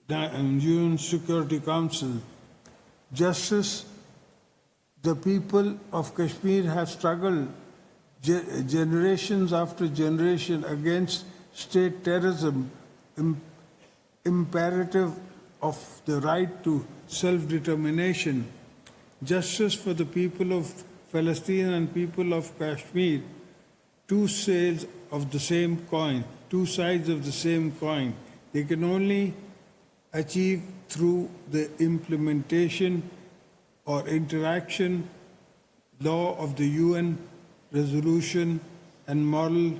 UN Security Council. Justice, the people of Kashmir have struggled generations after generation against state terrorism, imperative of the right to self-determination. Justice for the people of Palestine and people of Kashmir, two sides of the same coin. They can only achieve through the implementation or interaction law of the UN resolution and moral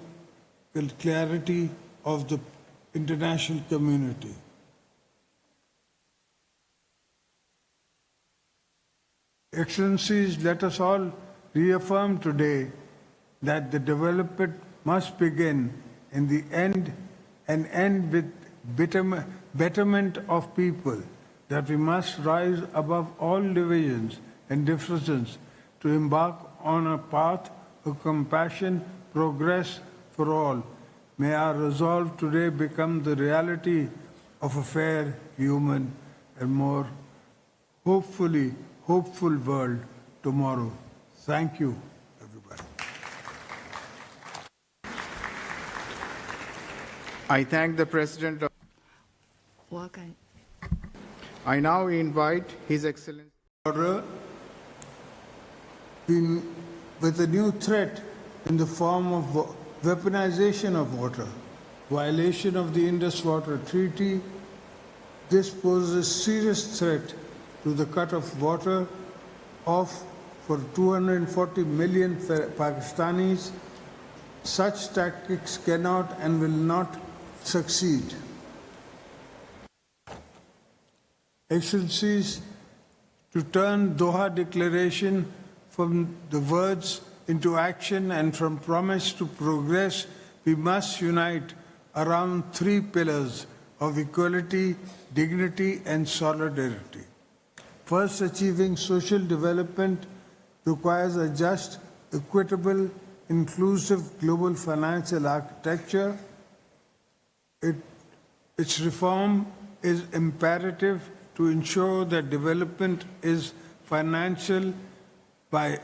clarity of the international community. Excellencies, let us all reaffirm today that the development must begin in the end and end with betterment of people, that we must rise above all divisions and differences to embark on a path of compassion, progress for all. May our resolve today become the reality of a fair, human, and more hopeful world tomorrow. Thank you, everybody. I thank the President of... I now invite His Excellency... Order with a new threat in the form of weaponization of water, violation of the Indus Water Treaty. This poses a serious threat to the cut of water off for 240 million Pakistanis. Such tactics cannot and will not succeed. Excellencies, to turn Doha Declaration from the words into action and from promise to progress, we must unite around three pillars of equality, dignity, and solidarity. First, achieving social development requires a just, equitable, inclusive global financial architecture. Its reform is imperative to ensure that development is financial by